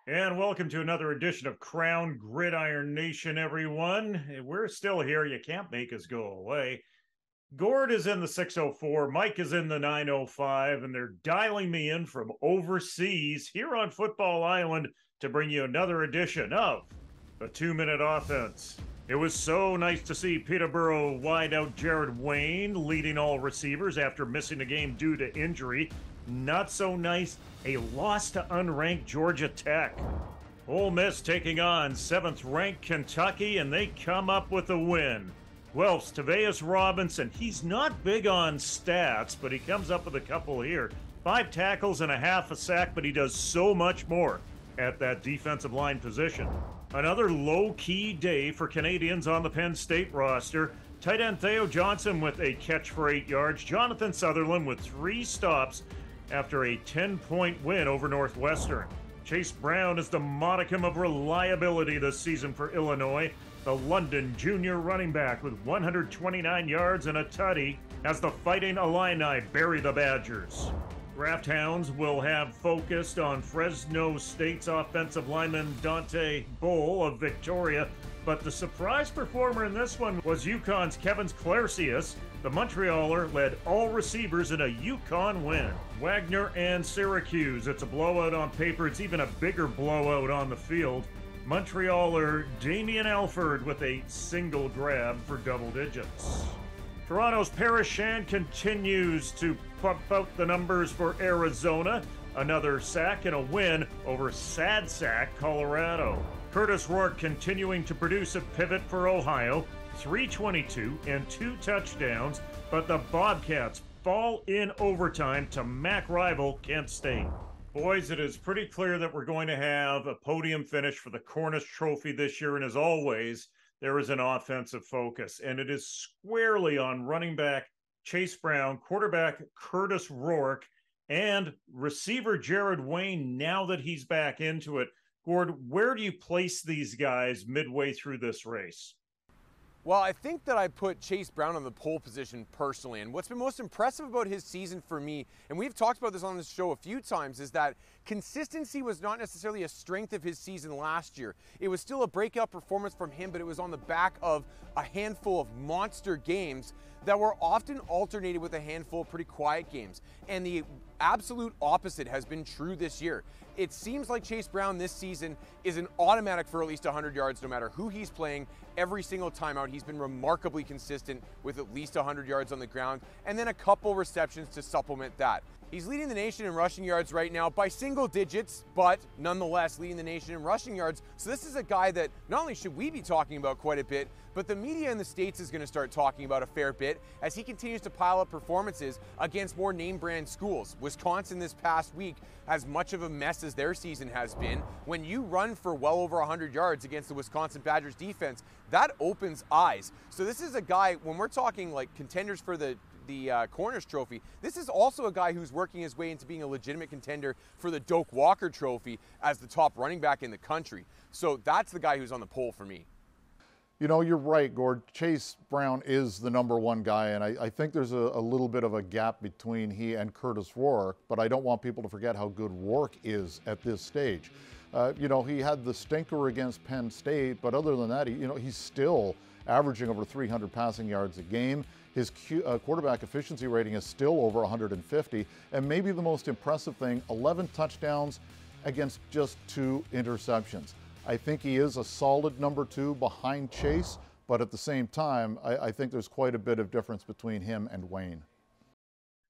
And welcome to another edition of Crown Gridiron Nation, everyone. We're still here. You can't make us go away. Gord is in the 604, Mike is in the 905, and they're dialing me in from overseas here on Football Island to bring you another edition of the 2-Minute Offense. It was so nice to see Peterborough wideout Jared Wayne leading all receivers after missing a game due to injury. Not so nice, a loss to unranked Georgia Tech. Ole Miss taking on 7th-ranked Kentucky, and they come up with a win. Guelph's Taveus Robinson, he's not big on stats, but he comes up with a couple here. 5 tackles and a half a sack, but he does so much more at that defensive line position. Another low-key day for Canadians on the Penn State roster. Tight end Theo Johnson with a catch for 8 yards. Jonathan Sutherland with 3 stops after a 10-point win over Northwestern. Chase Brown is the modicum of reliability this season for Illinois. The London junior running back with 129 yards and a tutty as the Fighting Illini bury the Badgers. Draft Hounds will have focused on Fresno State's offensive lineman Dante Bull of Victoria, but the surprise performer in this one was UConn's Kevin Clarcius. The Montrealer led all receivers in a UConn win. Wagner and Syracuse, it's a blowout on paper, it's even a bigger blowout on the field. Montrealer Damian Alford with a single grab for double digits. Toronto's Paris Shand continues to pump out the numbers for Arizona. Another sack and a win over Sad Sack, Colorado. Curtis Rourke continuing to produce a pivot for Ohio. 322 and 2 touchdowns, but the Bobcats fall in overtime to MAC rival Kent State. Boys, it is pretty clear that we're going to have a podium finish for the Cornish Trophy this year, and as always, there is an offensive focus, and it is squarely on running back Chase Brown, quarterback Curtis Rourke, and receiver Jared Wayne now that he's back into it. Gord, where do you place these guys midway through this race? Well, I think that I put Chase Brown on the pole position personally, and what's been most impressive about his season for me, and we've talked about this on this show a few times, is that consistency was not necessarily a strength of his season last year. It was still a breakout performance from him, but it was on the back of a handful of monster games that were often alternated with a handful of pretty quiet games. And the absolute opposite has been true this year. It seems like Chase Brown this season is an automatic for at least 100 yards no matter who he's playing. Every single time out, he's been remarkably consistent with at least 100 yards on the ground and then a couple receptions to supplement that. He's leading the nation in rushing yards right now by single digits, but nonetheless leading the nation in rushing yards. So this is a guy that not only should we be talking about quite a bit, but the media in the States is going to start talking about a fair bit as he continues to pile up performances against more name brand schools. Wisconsin this past week, as much of a mess as their season has been, when you run for well over 100 yards against the Wisconsin Badgers defense, that opens eyes. So this is a guy, when we're talking like contenders for the Cornish Trophy, this is also a guy who's working his way into being a legitimate contender for the Doak Walker Trophy as the top running back in the country. So that's the guy who's on the pole for me. You know, you're right, Gord. Chase Brown is the #1 guy, and I think there's a little bit of a gap between he and Curtis Rourke, but I don't want people to forget how good Rourke is at this stage. You know, he had the stinker against Penn State, but other than that, he's still averaging over 300 passing yards a game. His quarterback efficiency rating is still over 150, and maybe the most impressive thing, 11 touchdowns against just 2 interceptions. I think he is a solid #2 behind Chase, but at the same time, I think there's quite a bit of difference between him and Wayne.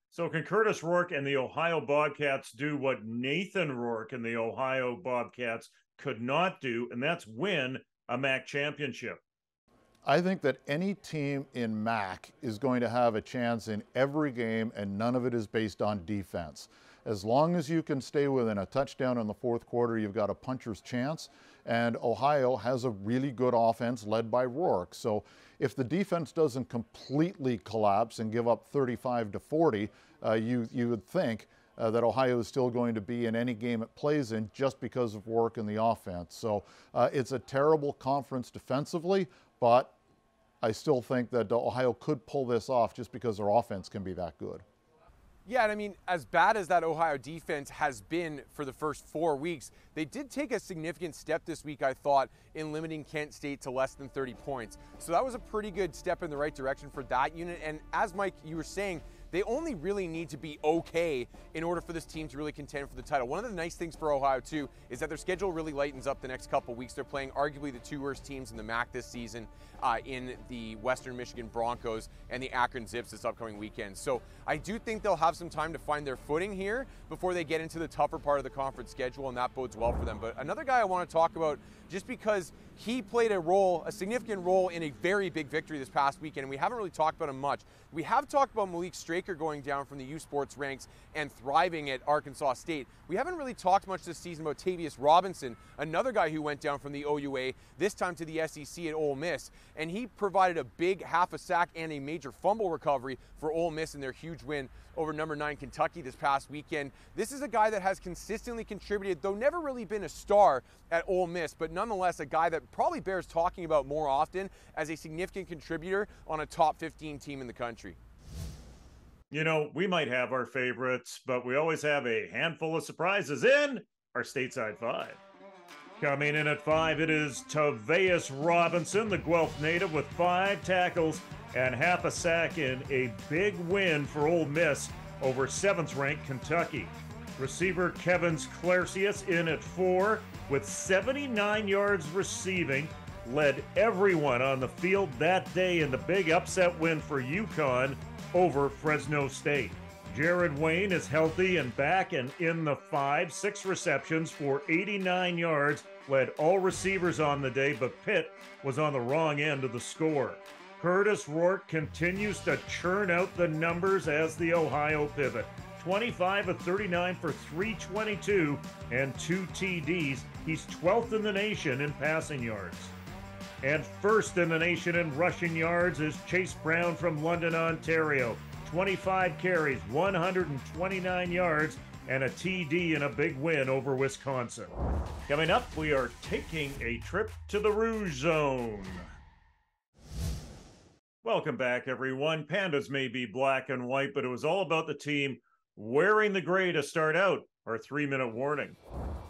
So can Curtis Rourke and the Ohio Bobcats do what Nathan Rourke and the Ohio Bobcats could not do, and that's win a MAC championship? I think that any team in MAC is going to have a chance in every game, and none of it is based on defense. As long as you can stay within a touchdown in the fourth quarter, you've got a puncher's chance. And Ohio has a really good offense led by Rourke. So if the defense doesn't completely collapse and give up 35 to 40, you would think that Ohio is still going to be in any game it plays in just because of Rourke in the offense. So it's a terrible conference defensively, but I still think that Ohio could pull this off just because their offense can be that good. Yeah, and I mean, as bad as that Ohio defense has been for the first 4 weeks, they did take a significant step this week, I thought, in limiting Kent State to less than 30 points. So that was a pretty good step in the right direction for that unit. And as Mike, you were saying, they only really need to be okay in order for this team to really contend for the title. One of the nice things for Ohio, too, is that their schedule really lightens up the next couple weeks. They're playing arguably the two worst teams in the MAC this season in the Western Michigan Broncos and the Akron Zips this upcoming weekend. So I do think they'll have some time to find their footing here before they get into the tougher part of the conference schedule, and that bodes well for them. But another guy I want to talk about, just because he played a significant role in a very big victory this past weekend, and we haven't really talked about him much. We have talked about Malik Straker going down from the USPORTS ranks and thriving at Arkansas State. We haven't really talked much this season about Tavius Robinson, another guy who went down from the OUA, this time to the SEC at Ole Miss, and he provided a big half a sack and a major fumble recovery for Ole Miss in their huge win over number 9 Kentucky this past weekend. This is a guy that has consistently contributed, though never really been a star at Ole Miss, but nonetheless a guy that probably bears talking about more often as a significant contributor on a top 15 team in the country. You know, we might have our favorites, but we always have a handful of surprises in our stateside 5. Coming in at 5, it is Tavius Robinson, the Guelph native, with 5 tackles and half a sack in a big win for Ole Miss over 7th-ranked Kentucky. Receiver Kevin Clercius in at 4 with 79 yards receiving, led everyone on the field that day in the big upset win for UConn over Fresno State. Jared Wayne is healthy and back and in the 5, 6 receptions for 89 yards, led all receivers on the day, but Pitt was on the wrong end of the score. Curtis Rourke continues to churn out the numbers as the Ohio pivot. 25 of 39 for 322 and 2 TDs. He's 12th in the nation in passing yards. And first in the nation in rushing yards is Chase Brown from London, Ontario. 25 carries, 129 yards, and a TD in a big win over Wisconsin. Coming up, we are taking a trip to the Rouge Zone. Welcome back, everyone. Pandas may be black and white, but it was all about the team wearing the gray to start out our 3-minute warning.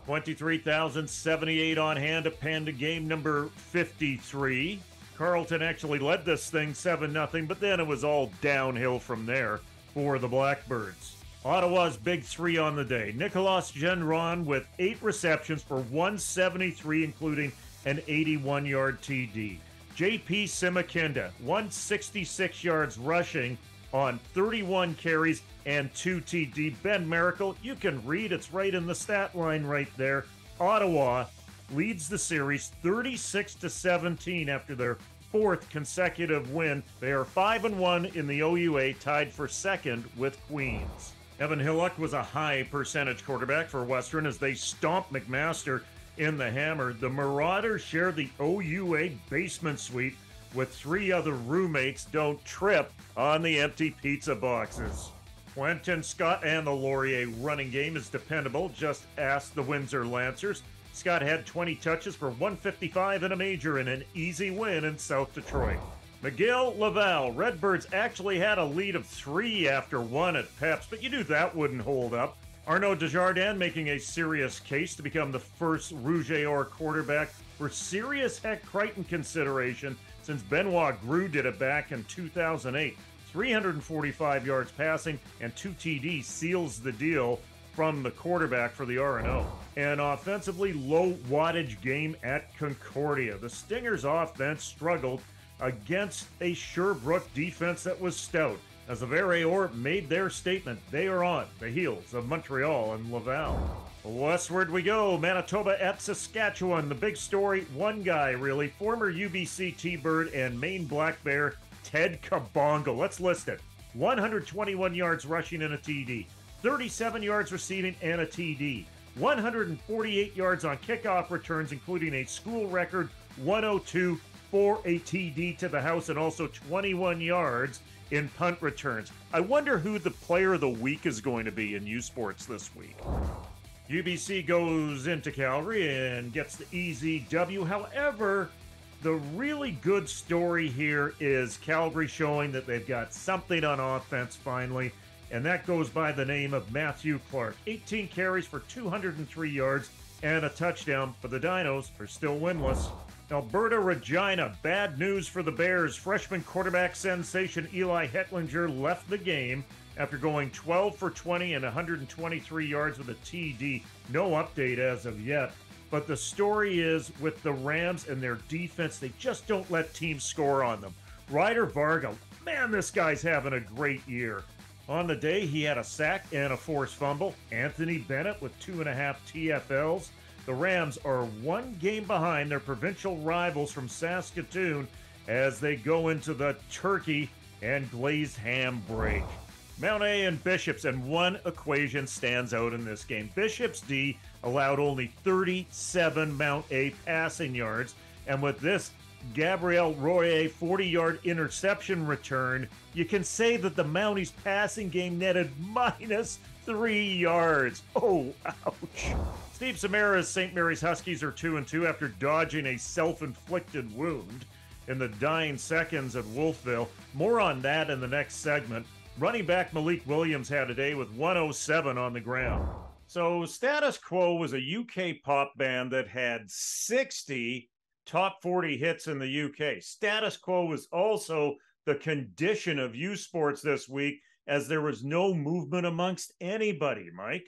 23,078 on hand at Panda game number 53. Carleton actually led this thing 7-0, but then it was all downhill from there for the Blackbirds. Ottawa's big 3 on the day. Nicolas Gendron with 8 receptions for 173, including an 81-yard TD. J.P. Simikinda, 166 yards rushing on 31 carries and 2 TD. Ben Miracle, you can read, it's right in the stat line right there. Ottawa leads the series 36-17 after their 4th consecutive win. They are 5-1 in the OUA, tied for 2nd with Queens. Evan Hillock was a high percentage quarterback for Western as they stomped McMaster in the hammer. The Marauders share the OUA basement suite with 3 other roommates. Don't trip on the empty pizza boxes. Quentin Scott and the Laurier running game is dependable. Just ask the Windsor Lancers. Scott had 20 touches for 155 and a major in an easy win in South Detroit. McGill, Laval, Redbirds actually had a lead of 3 after 1 at Peps, but you knew that wouldn't hold up. Arnaud Desjardins making a serious case to become the first Rouge et Or quarterback for serious Heck Crichton consideration since Benoit Groux did it back in 2008. 345 yards passing and 2 TDs seals the deal from the quarterback for the R&O. An offensively low wattage game at Concordia. The Stingers' offense struggled against a Sherbrooke defense that was stout. As the Verreor made their statement, they are on the heels of Montreal and Laval. Westward we go, Manitoba at Saskatchewan. The big story, one guy really, former UBC T-Bird and Maine Black Bear, Ted Kabongo. Let's list it. 121 yards rushing and a TD. 37 yards receiving and a TD. 148 yards on kickoff returns, including a school record 102 for a TD to the house, and also 21 yards in punt returns. I wonder who the player of the week is going to be in USports this week. UBC goes into Calgary and gets the easy W. However, the really good story here is Calgary showing that they've got something on offense finally, and that goes by the name of Matthew Clark. 18 carries for 203 yards and a touchdown, but the Dinos are still winless. Alberta Regina, bad news for the Bears. Freshman quarterback sensation Eli Hetlinger left the game after going 12 for 20 and 123 yards with a TD. No update as of yet. But the story is with the Rams and their defense, they just don't let teams score on them. Ryder Varga, man, this guy's having a great year. On the day, he had a sack and a forced fumble. Anthony Bennett with 2.5 TFLs. The Rams are one game behind their provincial rivals from Saskatoon as they go into the turkey and glazed ham break. Mount A and Bishops, and one equation stands out in this game. Bishops D allowed only 37 Mount A passing yards, and with this Gabriel Royer 40-yard interception return, you can say that the Mounties passing game netted -3 yards. Oh, ouch. Steve Samara's St. Mary's Huskies are 2-2 after dodging a self-inflicted wound in the dying seconds at Wolfville. More on that in the next segment. Running back Malik Williams had a day with 107 on the ground. So Status Quo was a UK pop band that had 60 top 40 hits in the UK. Status Quo was also the condition of USPORTS this week, as there was no movement amongst anybody, Mike.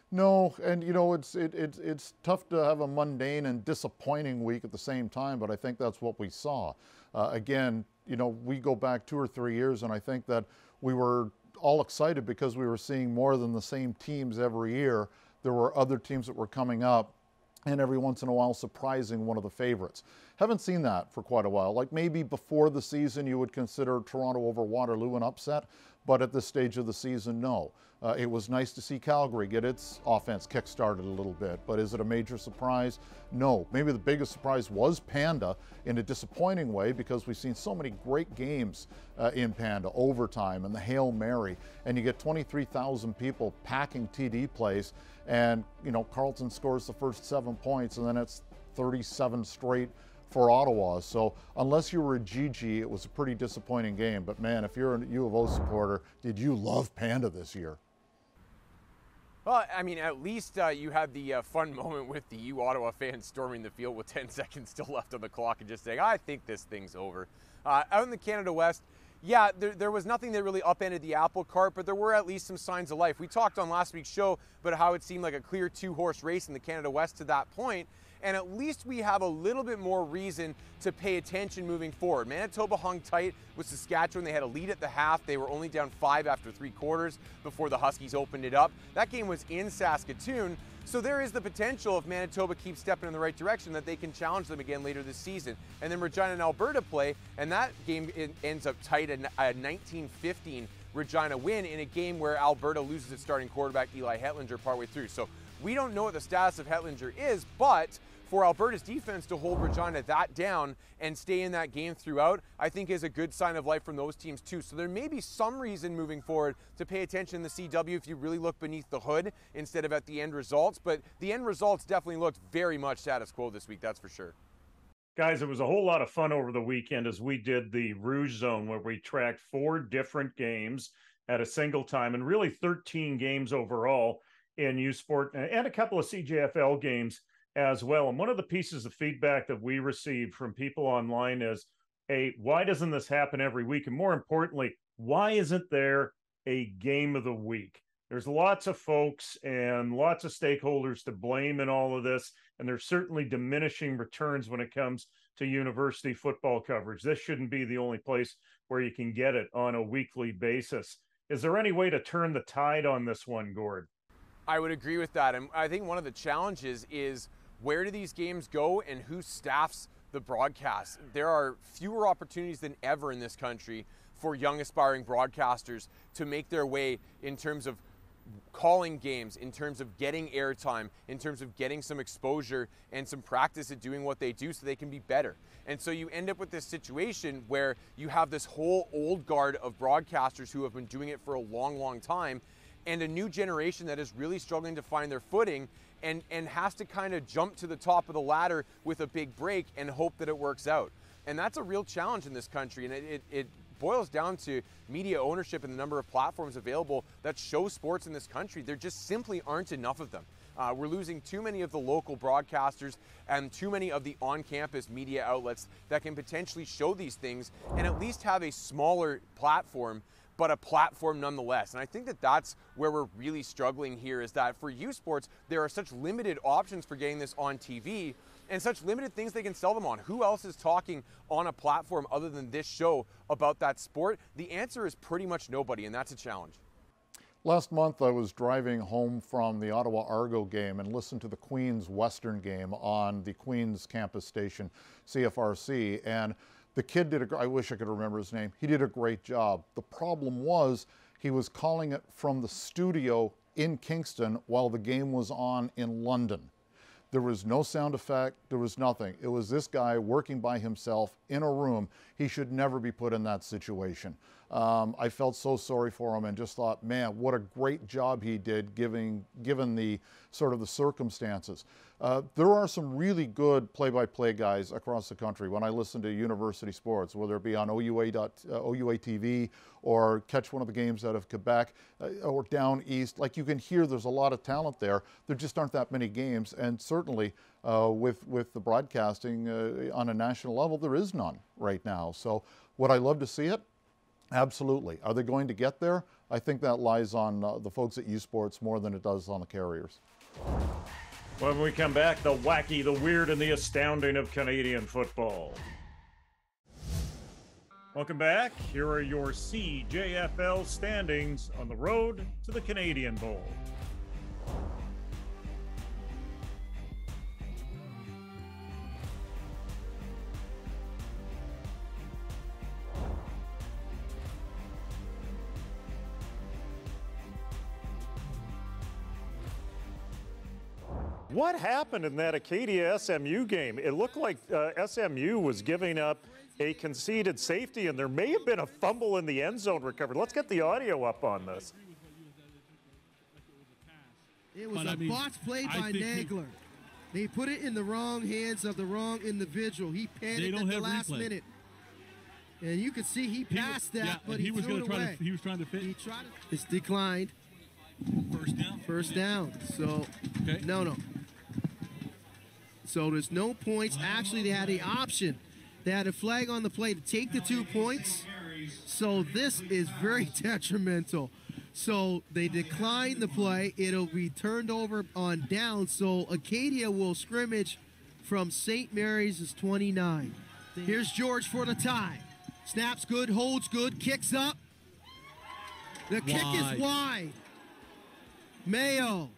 No, and you know, it's tough to have a mundane and disappointing week at the same time, but I think that's what we saw. Again, you know, we go back 2 or 3 years, and I think that we were all excited because we were seeing more than the same teams every year. There were other teams that were coming up, and every once in a while surprising one of the favorites. Haven't seen that for quite a while. Like maybe before the season you would consider Toronto over Waterloo an upset, but at this stage of the season, no. It was nice to see Calgary get its offense kick-started a little bit, but is it a major surprise? No. Maybe the biggest surprise was Panda in a disappointing way, because we've seen so many great games in Panda, overtime and the Hail Mary, and you get 23,000 people packing TD Place, and you know, Carleton scores the first 7 points, and then it's 37 straight for Ottawa. So unless you were a GG, it was a pretty disappointing game. But man, if you're a U of O supporter, did you love Panda this year? Well, I mean, at least you had the fun moment with the U Ottawa fans storming the field with 10 seconds still left on the clock and just saying, I think this thing's over. Out in the Canada West, yeah, there was nothing that really upended the apple cart, but there were at least some signs of life. We talked on last week's show about how it seemed like a clear 2-horse race in the Canada West to that point, and at least we have a little bit more reason to pay attention moving forward. Manitoba hung tight with Saskatchewan. They had a lead at the half. They were only down 5 after 3 quarters before the Huskies opened it up. That game was in Saskatoon, so there is the potential, if Manitoba keeps stepping in the right direction, that they can challenge them again later this season. And then Regina and Alberta play, and that game ends up tight at a 19-15 Regina win in a game where Alberta loses its starting quarterback Eli Hetlinger partway through. So we don't know what the status of Hetlinger is, but for Alberta's defense to hold Regina that down and stay in that game throughout, I think is a good sign of life from those teams too. So there may be some reason moving forward to pay attention in the CW if you really look beneath the hood instead of at the end results. But the end results definitely looked very much status quo this week, that's for sure. Guys, it was a whole lot of fun over the weekend as we did the Rouge Zone, where we tracked 4 different games at a single time, and really 13 games overall in USport, and a couple of CJFL games as well. And one of the pieces of feedback that we received from people online is, hey, why doesn't this happen every week? And more importantly, why isn't there a game of the week? There's lots of folks and lots of stakeholders to blame in all of this, and there's certainly diminishing returns when it comes to university football coverage. This shouldn't be the only place where you can get it on a weekly basis. Is there any way to turn the tide on this one, Gord? I would agree with that. And I think one of the challenges is, where do these games go and who staffs the broadcast? There are fewer opportunities than ever in this country for young aspiring broadcasters to make their way in terms of calling games, in terms of getting airtime, in terms of getting some exposure and some practice at doing what they do so they can be better. And so you end up with this situation where you have this whole old guard of broadcasters who have been doing it for a long, long time, and a new generation that is really struggling to find their footing and has to kind of jump to the top of the ladder with a big break and hope that it works out. And that's a real challenge in this country, and it boils down to media ownership and the number of platforms available that show sports in this country. There just simply aren't enough of them. We're losing too many of the local broadcasters and too many of the on-campus media outlets that can potentially show these things and at least have a smaller platform, but a platform nonetheless. And I think that that's where we're really struggling here, is that for USports, there are such limited options for getting this on TV and such limited things they can sell them on. Who else is talking on a platform other than this show about that sport? The answer is pretty much nobody, and that's a challenge. Last month, I was driving home from the Ottawa Argo game and listened to the Queen's Western game on the Queen's campus station, CFRC, and the kid did I wish I could remember his name. He did a great job. The problem was he was calling it from the studio in Kingston while the game was on in London. There was no sound effect, there was nothing. It was this guy working by himself in a room. He should never be put in that situation. I felt so sorry for him and just thought, man, what a great job he did given the sort of the circumstances. There are some really good play-by-play guys across the country when I listen to university sports, whether it be on OUA TV or catch one of the games out of Quebec or down east. Like, you can hear there's a lot of talent there. There just aren't that many games, and certainly with the broadcasting on a national level, there is none right now. So would I love to see it? Absolutely. Are they going to get there? I think that lies on the folks at USports more than it does on the carriers. When we come back, the wacky, the weird, and the astounding of Canadian football. Welcome back. Here are your CJFL standings on the road to the Canadian Bowl. What happened in that Acadia-SMU game? It looked like SMU was giving up a conceded safety, and there may have been a fumble in the end zone recovered. Let's get the audio up on this. It was a botched play by Nagler. They put it in the wrong hands of the wrong individual. He panicked at the last minute. And you could see he passed but he threw it away. He was trying to fit. It's declined. First down? First down. So, okay. No. So there's no points. Actually, they had the option. They had a flag on the play to take the 2 points. So this is very detrimental. So they declined the play. It'll be turned over on down. So Acadia will scrimmage from St. Mary's 29. Here's George for the tie. Snaps good, holds good, kicks up. The kick is wide. Mayo.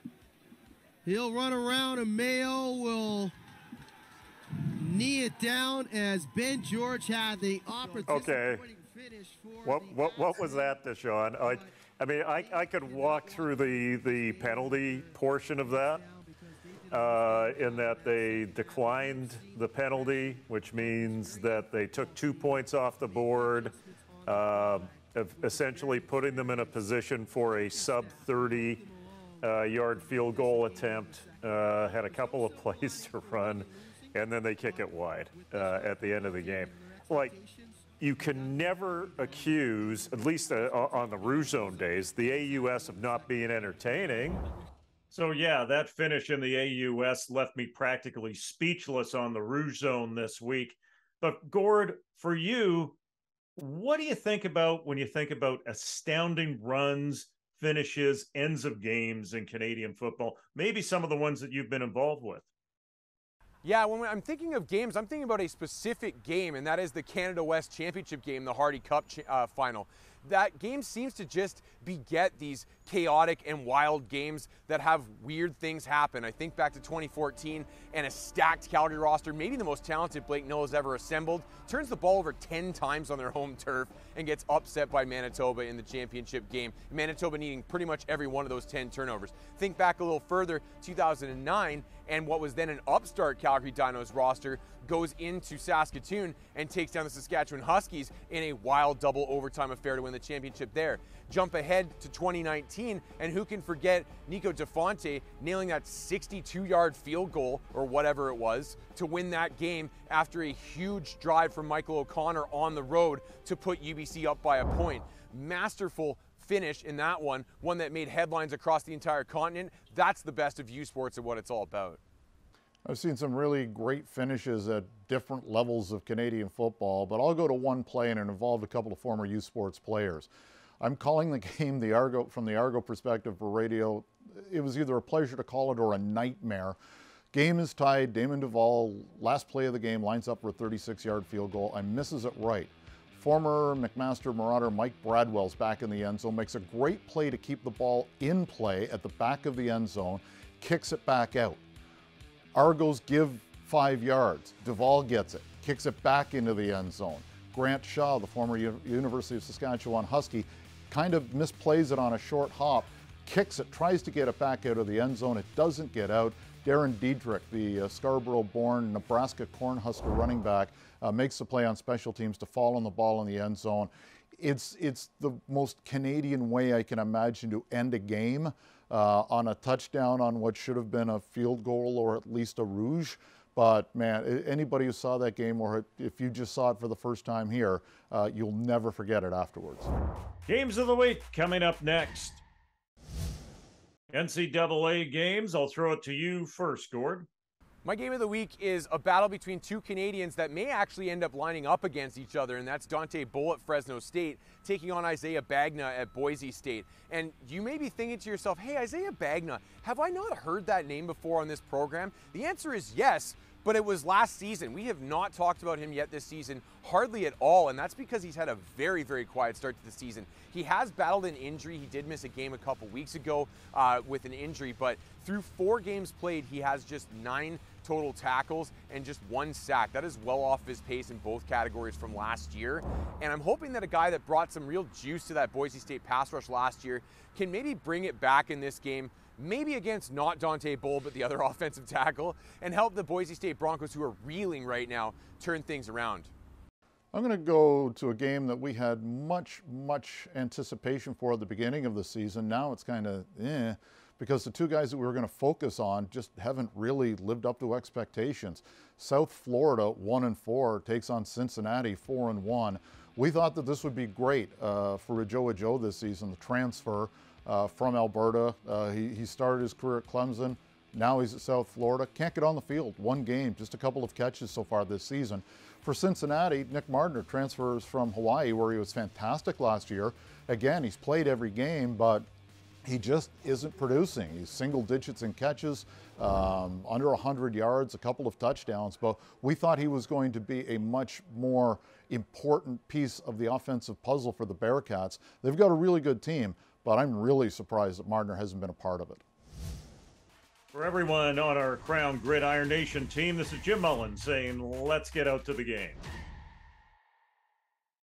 He'll run around, and Mayo will knee it down as Ben George had the opportunity finish for what was that, Deshaun? I mean, I could walk through the penalty portion of that in that they declined the penalty, which means that they took 2 points off the board, essentially putting them in a position for a sub-30 yard field goal attempt, had a couple of plays to run, and then they kick it wide at the end of the game. Like, you can never accuse, at least on the Rouge Zone days, the AUS of not being entertaining. So yeah, that finish in the AUS left me practically speechless on the Rouge Zone this week. But Gord, for you, what do you think about when you think about astounding runs, finishes, ends of games in Canadian football? Maybe some of the ones that you've been involved with. Yeah, when I'm thinking of games, I'm thinking about a specific game, and that is the Canada West Championship game, the Hardy Cup final. That game seems to just beget these chaotic and wild games that have weird things happen. I think back to 2014 and a stacked Calgary roster, maybe the most talented Blake Mill has ever assembled, turns the ball over 10 times on their home turf and gets upset by Manitoba in the championship game. Manitoba needing pretty much every one of those 10 turnovers. Think back a little further, 2009, and what was then an upstart Calgary Dinos roster goes into Saskatoon and takes down the Saskatchewan Huskies in a wild double overtime affair to win the championship there. Jump ahead to 2019, and who can forget Nico DeFonte nailing that 62-yard field goal, or whatever it was, to win that game after a huge drive from Michael O'Connor on the road to put UBC up by a point. Masterful finish in that one that made headlines across the entire continent. That's the best of U Sports and what it's all about. I've seen some really great finishes at different levels of Canadian football, but I'll go to one play, and it involved a couple of former U Sports players. I'm calling the game from the Argo perspective for radio. It was either a pleasure to call it or a nightmare. Game is tied. Damon Duvall, last play of the game, lines up for a 36-yard field goal and misses it right. Former McMaster Marauder Mike Bradwell's back in the end zone, makes a great play to keep the ball in play at the back of the end zone, kicks it back out. Argos give 5 yards. Duvall gets it, kicks it back into the end zone. Grant Shaw, the former University of Saskatchewan Husky, kind of misplays it on a short hop, kicks it, tries to get it back out of the end zone. It doesn't get out. Darren Diedrich, the Scarborough-born Nebraska Cornhusker running back, makes the play on special teams to fall on the ball in the end zone. It's the most Canadian way I can imagine to end a game, on a touchdown on what should have been a field goal or at least a rouge. But man, anybody who saw that game, or if you just saw it for the first time here, you'll never forget it afterwards. Games of the week coming up next. NCAA games. I'll throw it to you first, Gord. My game of the week is a battle between two Canadians that may actually end up lining up against each other, and that's Dante Bull at Fresno State taking on Isaiah Bagna at Boise State. And you may be thinking to yourself, hey, Isaiah Bagna, have I not heard that name before on this program? The answer is yes, but it was last season. We have not talked about him yet this season, hardly at all, and that's because he's had a very, very quiet start to the season. He has battled an injury. He did miss a game a couple weeks ago with an injury, but through 4 games played, he has just 9 total tackles and just 1 sack. That is well off his pace in both categories from last year. And I'm hoping that a guy that brought some real juice to that Boise State pass rush last year can maybe bring it back in this game, maybe against not Dante Bull, but the other offensive tackle, and help the Boise State Broncos, who are reeling right now, turn things around. I'm going to go to a game that we had much anticipation for at the beginning of the season. Now it's kind of because the two guys that we were going to focus on just haven't really lived up to expectations. South Florida, 1-4, takes on Cincinnati, 4-1. We thought that this would be great for Ajo this season, the transfer from Alberta. He started his career at Clemson. Now he's at South Florida. Can't get on the field. 1 game, just a couple of catches so far this season. For Cincinnati, Nick Mardner transfers from Hawaii, where he was fantastic last year. Again, he's played every game, but he just isn't producing. He's single digits in catches, under 100 yards, a couple of touchdowns, but we thought he was going to be a much more important piece of the offensive puzzle for the Bearcats. They've got a really good team, but I'm really surprised that Mardner hasn't been a part of it. For everyone on our Crown Gridiron Nation team, this is Jim Mullen saying, let's get out to the game.